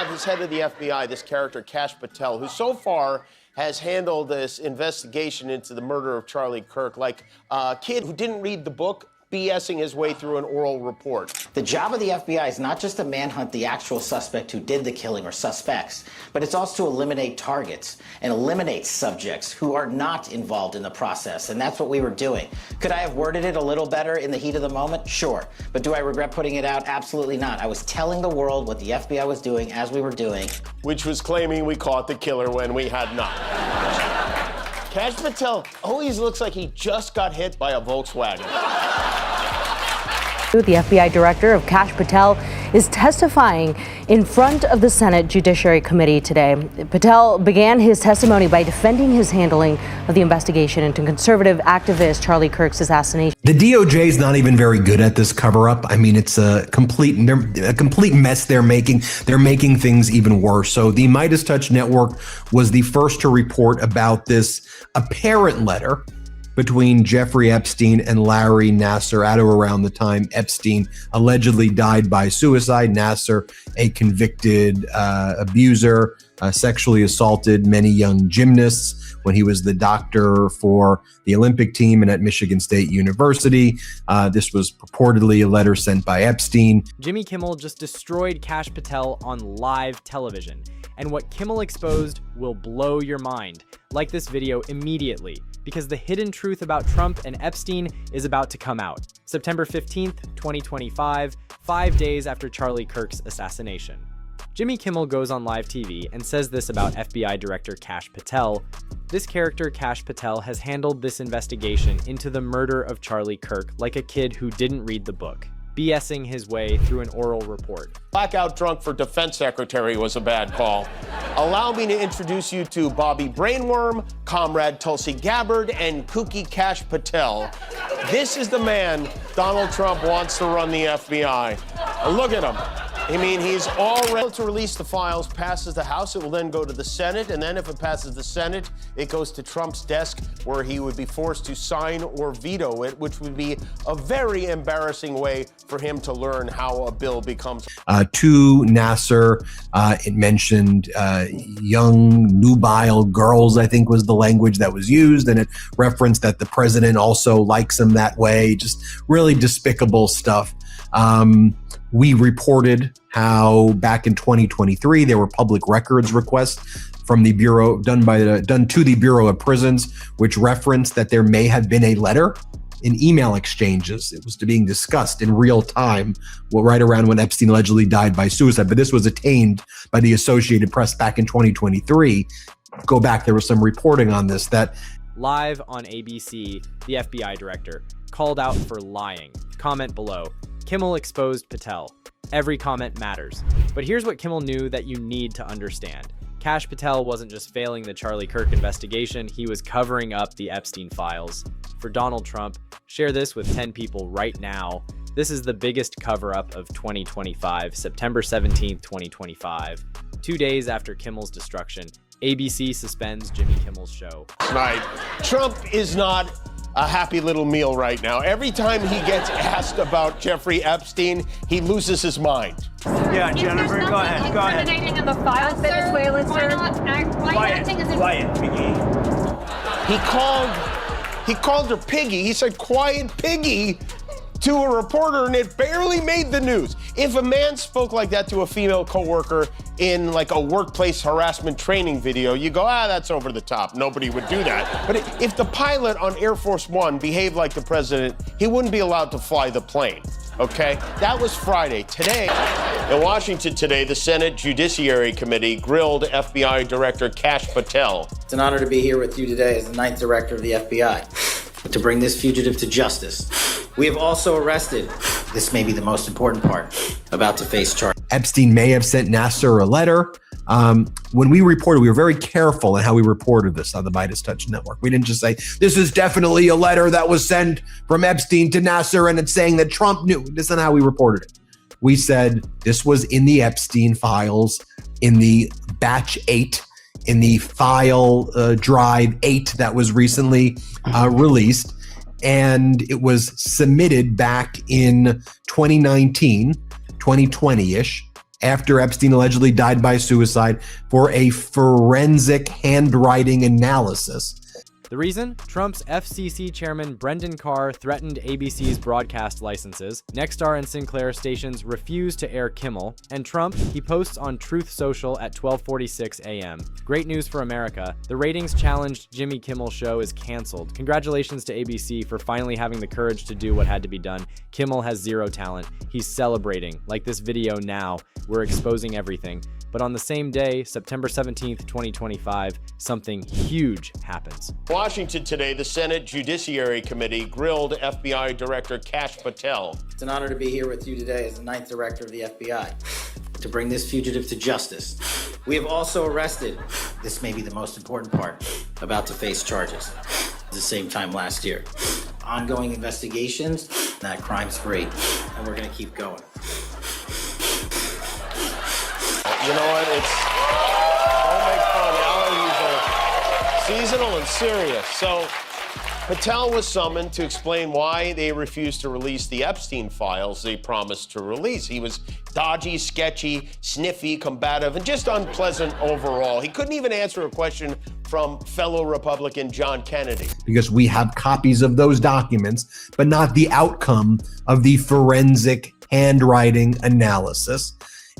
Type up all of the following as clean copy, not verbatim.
have as head of the FBI this character, Kash Patel, who so far has handled this investigation into the murder of Charlie Kirk like a kid who didn't read the book, BSing his way through an oral report. The job of the FBI is not just to manhunt the actual suspect who did the killing or suspects, but it's also to eliminate targets and eliminate subjects who are not involved in the process. And that's what we were doing. Could I have worded it a little better in the heat of the moment? Sure. But do I regret putting it out? Absolutely not. I was telling the world what the FBI was doing as we were doing. Which was claiming we caught the killer when we had not. Kash Patel always looks like he just got hit by a Volkswagen. The FBI director of Kash Patel is testifying in front of the Senate Judiciary Committee today. Patel began his testimony by defending his handling of the investigation into conservative activist Charlie Kirk's assassination. The DOJ is not even very good at this cover-up. I mean, it's a complete mess they're making. They're making things even worse. So the Midas Touch Network was the first to report about this apparent letter between Jeffrey Epstein and Larry Nassar at or around the time Epstein allegedly died by suicide. Nassar, a convicted abuser, sexually assaulted many young gymnasts when he was the doctor for the Olympic team and at Michigan State University. This was purportedly a letter sent by Epstein. Jimmy Kimmel just destroyed Kash Patel on live television. And what Kimmel exposed will blow your mind. Like this video immediately, because the hidden truth about Trump and Epstein is about to come out. September 15th, 2025, 5 days after Charlie Kirk's assassination. Jimmy Kimmel goes on live TV and says this about FBI Director Kash Patel. This character, Kash Patel, has handled this investigation into the murder of Charlie Kirk like a kid who didn't read the book, BSing his way through an oral report. Blackout drunk for defense secretary was a bad call. Allow me to introduce you to Bobby Brainworm, Comrade Tulsi Gabbard, and kooky Kash Patel. This is the man Donald Trump wants to run the FBI. Look at him. I mean, he's all ready to release the files, passes the House, it will then go to the Senate, and then if it passes the Senate, it goes to Trump's desk, where he would be forced to sign or veto it, which would be a very embarrassing way for him to learn how a bill becomes. To Nassar, it mentioned young, nubile girls, I think was the language that was used, and it referenced that the president also likes them that way. Just really despicable stuff. We reported how back in 2023 there were public records requests from the Bureau done to the Bureau of Prisons, which referenced that there may have been a letter in email exchanges. It was being discussed in real time, right around when Epstein allegedly died by suicide. But this was attained by the Associated Press back in 2023. Go back, there was some reporting on this that live on ABC, the FBI director called out for lying. Comment below. Kimmel exposed Patel. Every comment matters. But here's what Kimmel knew that you need to understand. Kash Patel wasn't just failing the Charlie Kirk investigation, he was covering up the Epstein files. For Donald Trump, share this with 10 people right now. This is the biggest cover-up of 2025, September 17th, 2025. 2 days after Kimmel's destruction, ABC suspends Jimmy Kimmel's show. Right. Trump is not a happy little meal right now. Every time he gets asked about Jeffrey Epstein, he loses his mind. Yeah, Jennifer, go ahead. Go ahead. In the files, Venezuela, Quiet, Piggy. He called her Piggy. He said, "Quiet, Piggy," to a reporter, and it barely made the news. If a man spoke like that to a female coworker in like a workplace harassment training video, you go, that's over the top. Nobody would do that. But if the pilot on Air Force One behaved like the president, he wouldn't be allowed to fly the plane. Okay? That was Friday. Today, in Washington today, the Senate Judiciary Committee grilled FBI Director Kash Patel. It's an honor to be here with you today as the 9th Director of the FBI, to bring this fugitive to justice. We have also arrested, this may be the most important part, about to face charge. Epstein may have sent Nassar a letter. When we reported, we were very careful in how we reported this on the Midas Touch Network. We didn't just say, this is definitely a letter that was sent from Epstein to Nassar and it's saying that Trump knew. This is not how we reported it. We said this was in the Epstein files, in the batch 8, in the file drive 8 that was recently released. And it was submitted back in 2019, 2020-ish, after Epstein allegedly died by suicide for a forensic handwriting analysis. The reason? Trump's FCC chairman Brendan Carr threatened ABC's broadcast licenses, Nexstar and Sinclair stations refused to air Kimmel, and Trump, he posts on Truth Social at 12:46 a.m. Great news for America. The ratings-challenged Jimmy Kimmel show is canceled. Congratulations to ABC for finally having the courage to do what had to be done. Kimmel has zero talent. He's celebrating. Like this video now, we're exposing everything. But on the same day, September 17th, 2025, something huge happens. Washington today, the Senate Judiciary Committee grilled FBI Director Kash Patel. It's an honor to be here with you today as the 9th Director of the FBI to bring this fugitive to justice. We have also arrested, this may be the most important part, about to face charges at the same time last year. Ongoing investigations, that crime's free, and we're going to keep going. You know what? Don't make fun. Allergies are seasonal and serious. So Patel was summoned to explain why they refused to release the Epstein files they promised to release. He was dodgy, sketchy, sniffy, combative, and just unpleasant overall. He couldn't even answer a question from fellow Republican John Kennedy. Because we have copies of those documents, but not the outcome of the forensic handwriting analysis.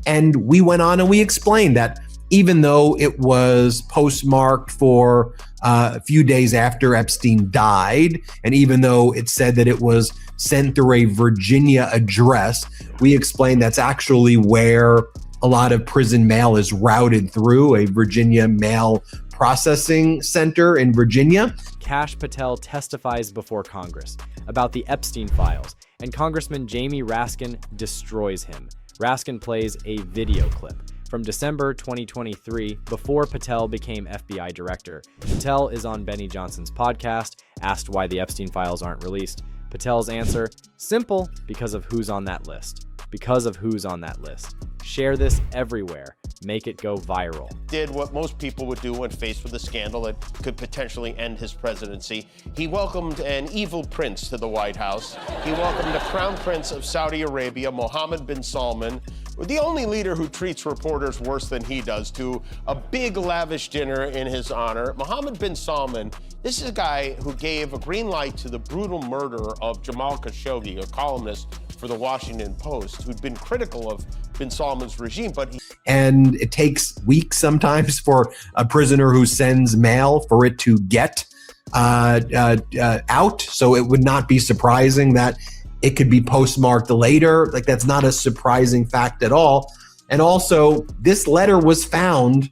And we went on and we explained that even though it was postmarked for a few days after Epstein died, and even though it said that it was sent through a Virginia address, we explained that's actually where a lot of prison mail is routed through, a Virginia mail processing center in Virginia. Kash Patel testifies before Congress about the Epstein files, and Congressman Jamie Raskin destroys him. Raskin plays a video clip from December 2023, before Patel became FBI director. Patel is on Benny Johnson's podcast, asked why the Epstein files aren't released. Patel's answer, simple, because of who's on that list. Because of who's on that list. Share this everywhere. Make it go viral. Did what most people would do when faced with a scandal that could potentially end his presidency. He welcomed an evil prince to the White House. He welcomed the Crown Prince of Saudi Arabia, Mohammed bin Salman, the only leader who treats reporters worse than he does, to a big lavish dinner in his honor. Mohammed bin Salman, this is a guy who gave a green light to the brutal murder of Jamal Khashoggi, a columnist for the Washington Post, who'd been critical of bin Salman's regime, and it takes weeks sometimes for a prisoner who sends mail for it to get out. So it would not be surprising that it could be postmarked later. Like, that's not a surprising fact at all. And also, this letter was found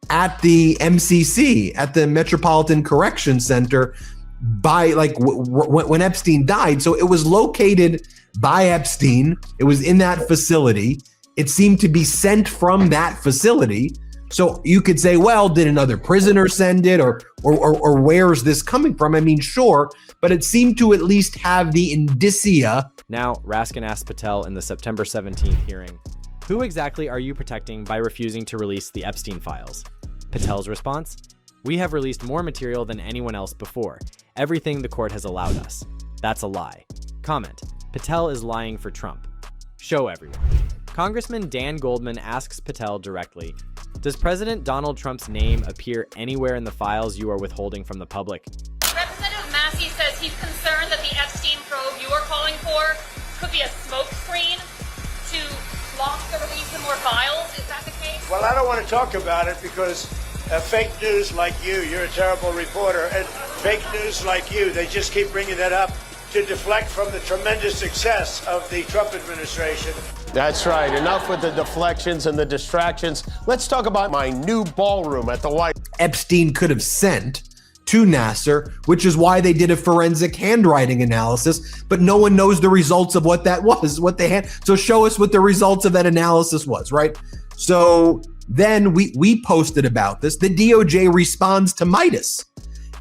at the MCC, at the Metropolitan Correction Center, by when Epstein died. So it was located by Epstein. It was in that facility. It seemed to be sent from that facility. So you could say, well, did another prisoner send it, or where's this coming from? I mean, sure, but it seemed to at least have the indicia. Now, Raskin asked Patel in the September 17th hearing, who exactly are you protecting by refusing to release the Epstein files? Patel's response, we have released more material than anyone else before. Everything the court has allowed us. That's a lie. Comment, Patel is lying for Trump. Show everyone. Congressman Dan Goldman asks Patel directly, does President Donald Trump's name appear anywhere in the files you are withholding from the public? Representative Massey says he's concerned that the Epstein probe you are calling for could be a smokescreen to block the release of more files. Is that the case? Well, I don't want to talk about it because fake news like you're a terrible reporter, and fake news like you, they just keep bringing that up to deflect from the tremendous success of the Trump administration. That's right. Enough with the deflections and the distractions. Let's talk about my new ballroom at the White House. Epstein could have sent to Nassar, which is why they did a forensic handwriting analysis, but no one knows the results of what that was, what they had. So show us what the results of that analysis was, right? So then we posted about this. The DOJ responds to Midas.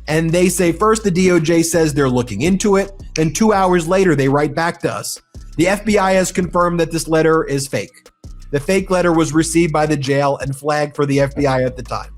And they say, first, the DOJ says they're looking into it. Then 2 hours later, they write back to us. The FBI has confirmed that this letter is fake. The fake letter was received by the jail and flagged for the FBI at the time.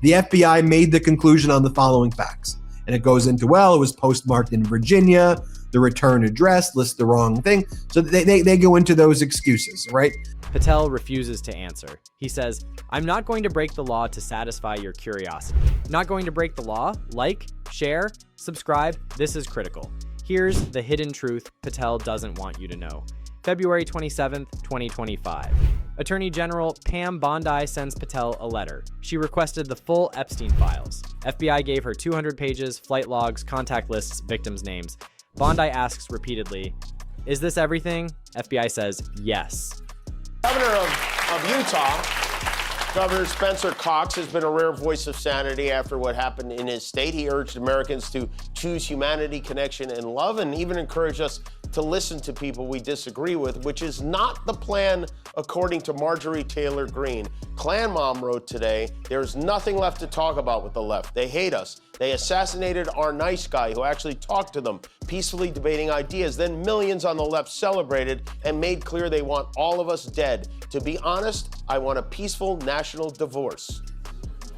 The FBI made the conclusion on the following facts. And it goes into, well, it was postmarked in Virginia. The return address lists the wrong thing. So they go into those excuses, right? Patel refuses to answer. He says, "I'm not going to break the law to satisfy your curiosity. Not going to break the law? Like, share, subscribe, this is critical. Here's the hidden truth Patel doesn't want you to know." February 27th, 2025. Attorney General Pam Bondi sends Patel a letter. She requested the full Epstein files. FBI gave her 200 pages, flight logs, contact lists, victims' names. Bondi asks repeatedly, "Is this everything?" FBI says yes. Governor of Utah, Governor Spencer Cox, has been a rare voice of sanity after what happened in his state. He urged Americans to choose humanity, connection, and love, and even encouraged us to listen to people we disagree with, which is not the plan, according to Marjorie Taylor Greene. Klan Mom wrote today, "There's nothing left to talk about with the left. They hate us. They assassinated our nice guy who actually talked to them, peacefully debating ideas. Then millions on the left celebrated and made clear they want all of us dead. To be honest, I want a peaceful national divorce."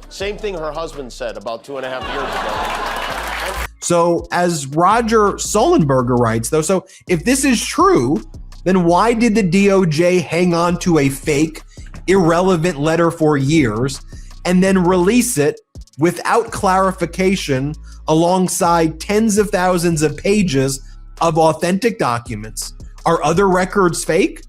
Same thing her husband said about 2.5 years ago. So as Roger Sullenberger writes, though, so if this is true, then why did the DOJ hang on to a fake, irrelevant letter for years and then release it without clarification alongside tens of thousands of pages of authentic documents? Are other records fake?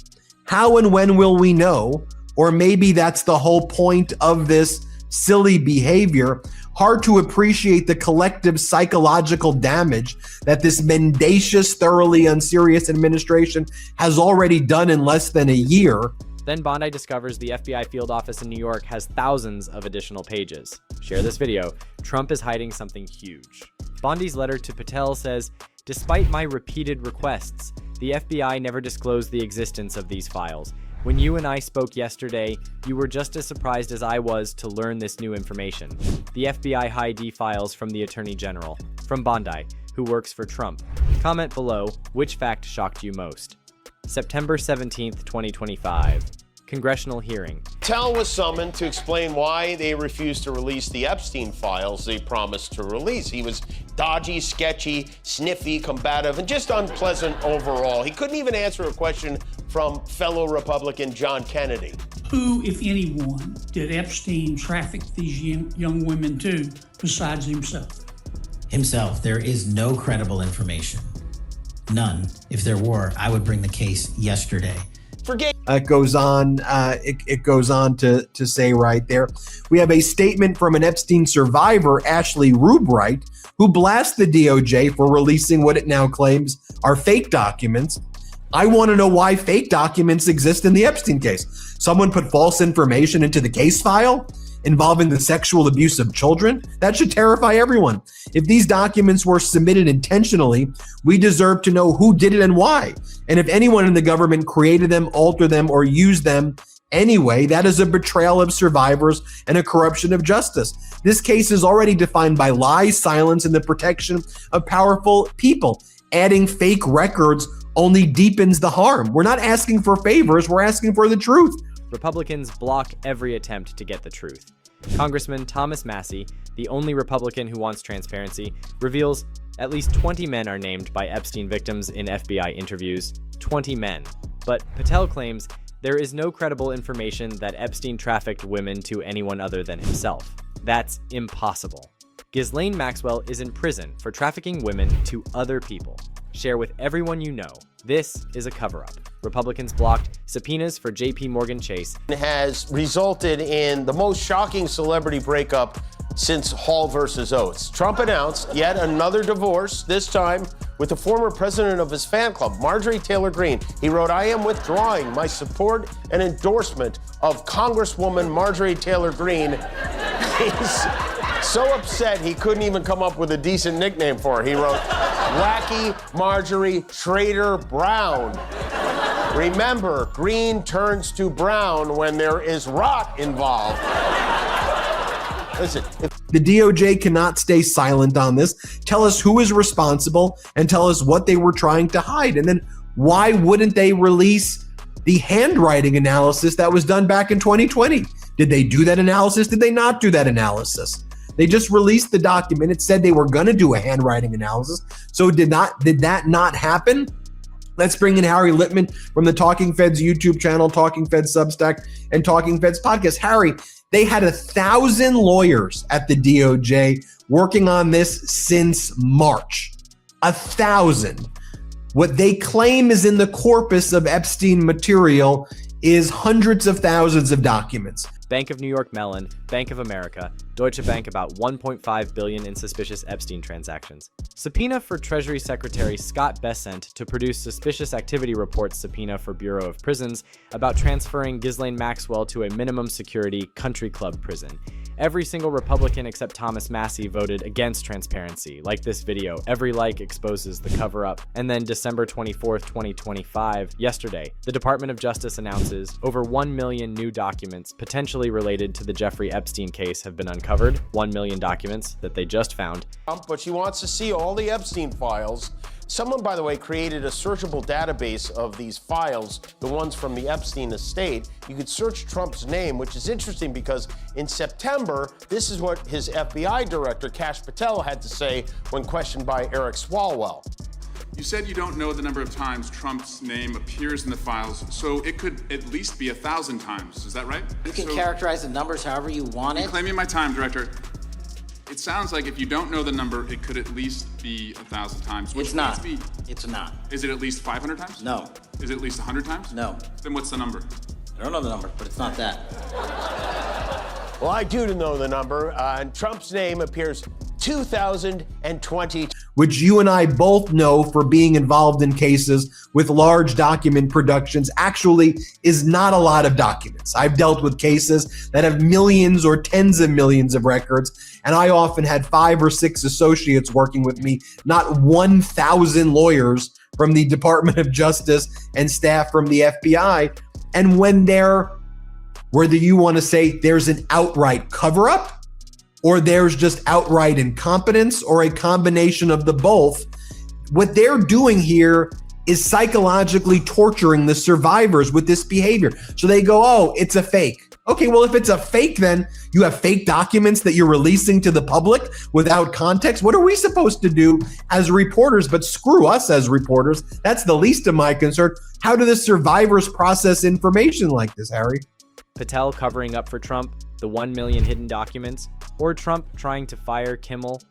How and when will we know? Or maybe that's the whole point of this silly behavior. Hard to appreciate the collective psychological damage that this mendacious, thoroughly unserious administration has already done in less than a year. Then Bondi discovers the FBI field office in New York has thousands of additional pages. Share this video. Trump is hiding something huge. Bondi's letter to Patel says, "Despite my repeated requests, the FBI never disclosed the existence of these files. When you and I spoke yesterday, you were just as surprised as I was to learn this new information. The FBI hide files from the Attorney General." From Bondi, who works for Trump. Comment below, which fact shocked you most? September 17th, 2025. Congressional hearing. Patel was summoned to explain why they refused to release the Epstein files they promised to release. He was dodgy, sketchy, sniffy, combative, and just unpleasant overall. He couldn't even answer a question from fellow Republican John Kennedy. Who, if anyone, did Epstein traffic these young women to besides himself? Himself. There is no credible information. None. If there were, I would bring the case yesterday. It goes on to say right there, we have a statement from an Epstein survivor, Ashley Rubright, who blasts the DOJ for releasing what it now claims are fake documents. I want to know why fake documents exist in the Epstein case. Someone put false information into the case file involving the sexual abuse of children? That should terrify everyone. If these documents were submitted intentionally, we deserve to know who did it and why. And if anyone in the government created them, altered them, or used them anyway, that is a betrayal of survivors and a corruption of justice. This case is already defined by lies, silence, and the protection of powerful people. Adding fake records only deepens the harm. We're not asking for favors, we're asking for the truth. Republicans block every attempt to get the truth. Congressman Thomas Massie, the only Republican who wants transparency, reveals at least 20 men are named by Epstein victims in FBI interviews. 20 men. But Patel claims there is no credible information that Epstein trafficked women to anyone other than himself. That's impossible. Ghislaine Maxwell is in prison for trafficking women to other people. Share with everyone you know. This is a cover-up. Republicans blocked subpoenas for JP Morgan Chase. Has resulted in the most shocking celebrity breakup since Hall versus Oates. Trump announced yet another divorce, this time with the former president of his fan club, Marjorie Taylor Greene. He wrote, "I am withdrawing my support and endorsement of Congresswoman Marjorie Taylor Greene." He's so upset he couldn't even come up with a decent nickname for her. He wrote, "Wacky Marjorie Trader Brown." Remember, green turns to brown when there is rot involved. Listen, the DOJ cannot stay silent on this. Tell us who is responsible and tell us what they were trying to hide. And then why wouldn't they release the handwriting analysis that was done back in 2020? Did they do that analysis? Did they not do that analysis? They just released the document. It said they were going to do a handwriting analysis. So did that not happen? Let's bring in Harry Littman from the Talking Feds YouTube channel, Talking Feds Substack, and Talking Feds podcast. Harry, they had 1,000 lawyers at the DOJ working on this since March. 1,000. What they claim is in the corpus of Epstein material is hundreds of thousands of documents. Bank of New York Mellon, Bank of America, Deutsche Bank about $1.5 billion in suspicious Epstein transactions. Subpoena for Treasury Secretary Scott Bessent to produce suspicious activity reports subpoena for Bureau of Prisons about transferring Ghislaine Maxwell to a minimum security country club prison. Every single Republican except Thomas Massie voted against transparency. Like this video, every like exposes the cover-up. And then December 24th, 2025, yesterday, the Department of Justice announces over 1 million new documents potentially related to the Jeffrey Epstein case have been uncovered. 1 million documents that they just found. But she wants to see all the Epstein files. Someone, by the way, created a searchable database of these files, the ones from the Epstein estate. You could search Trump's name, which is interesting because in September, this is what his FBI director, Kash Patel, had to say when questioned by Eric Swalwell. You said you don't know the number of times Trump's name appears in the files, so it could at least be 1,000 times. Is that right? You can characterize the numbers however you want it. Claiming my time, Director. It sounds like if you don't know the number, it could at least be 1,000 times. It's not. It's not. Is it at least 500 times? No. Is it at least 100 times? No. Then what's the number? I don't know the number, but it's not that. Well, I do know the number, and Trump's name appears 2,020. Which you and I both know for being involved in cases with large document productions actually is not a lot of documents. I've dealt with cases that have millions or tens of millions of records, and I often had 5 or 6 associates working with me, not 1,000 lawyers from the Department of Justice and staff from the FBI. And when whether you want to say there's an outright cover-up, or there's just outright incompetence, or a combination of the both, what they're doing here is psychologically torturing the survivors with this behavior. So they go, oh, it's a fake. Okay, well, if it's a fake, then you have fake documents that you're releasing to the public without context. What are we supposed to do as reporters? But screw us as reporters. That's the least of my concern. How do the survivors process information like this, Harry? Patel covering up for Trump, the 1 million hidden documents, or Trump trying to fire Kimmel.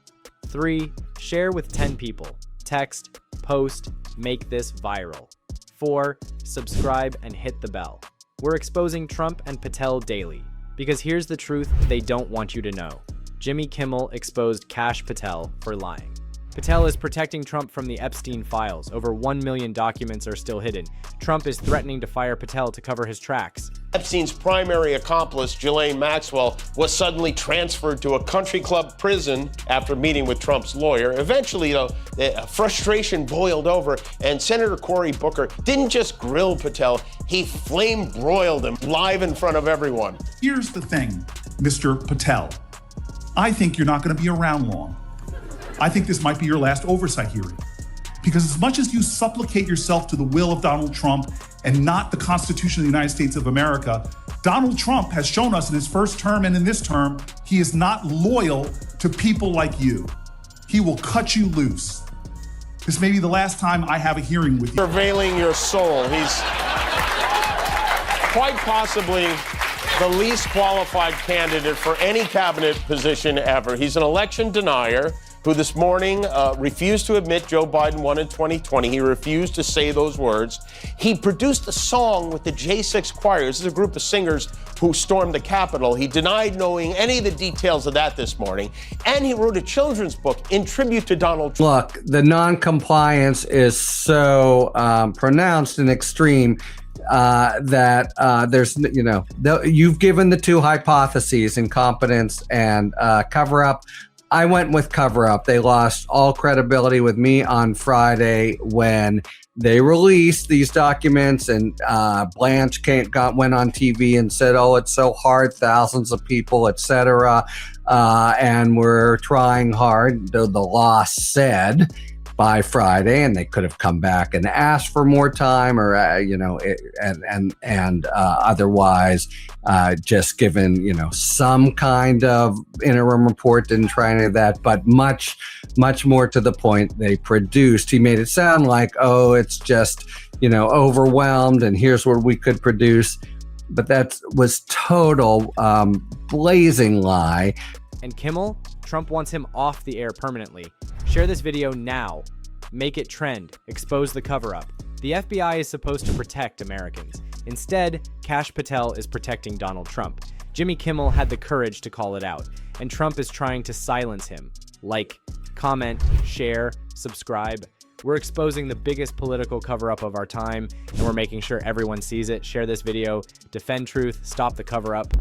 3. Share with 10 people. Text, post, make this viral. 4. Subscribe and hit the bell. We're exposing Trump and Patel daily, because here's the truth they don't want you to know. Jimmy Kimmel exposed Kash Patel for lying. Patel is protecting Trump from the Epstein files. Over 1 million documents are still hidden. Trump is threatening to fire Patel to cover his tracks. Epstein's primary accomplice, Ghislaine Maxwell, was suddenly transferred to a country club prison after meeting with Trump's lawyer. Eventually, though, frustration boiled over, and Senator Cory Booker didn't just grill Patel, he flame-broiled him live in front of everyone. Here's the thing, Mr. Patel. I think you're not going to be around long. I think this might be your last oversight hearing. Because as much as you supplicate yourself to the will of Donald Trump and not the Constitution of the United States of America, Donald Trump has shown us in his first term and in this term, he is not loyal to people like you. He will cut you loose. This may be the last time I have a hearing with you. Surveilling your soul. He's quite possibly the least qualified candidate for any cabinet position ever. He's an election denier who this morning refused to admit Joe Biden won in 2020. He refused to say those words. He produced a song with the J6 Choir. This is a group of singers who stormed the Capitol. He denied knowing any of the details of that this morning. And he wrote a children's book in tribute to Donald Trump. Look, the non-compliance is so pronounced and extreme that there's, you've given the 2 hypotheses, incompetence and cover-up. I went with cover-up. They lost all credibility with me on Friday when they released these documents, and Blanche went on TV and said, oh, it's so hard, thousands of people, etc. And we're trying hard, the law said. by Friday, and they could have come back and asked for more time, or otherwise just given some kind of interim report. Didn't try any of that, but much more to the point, they produced. He made it sound like, oh, it's just overwhelmed, and here's what we could produce. But that was total blazing lie. And Kimmel, Trump wants him off the air permanently. Share this video now. Make it trend. Expose the cover-up. The FBI is supposed to protect Americans. Instead, Kash Patel is protecting Donald Trump. Jimmy Kimmel had the courage to call it out, and Trump is trying to silence him. Like, comment, share, subscribe. We're exposing the biggest political cover-up of our time, and we're making sure everyone sees it. Share this video. Defend truth. Stop the cover-up.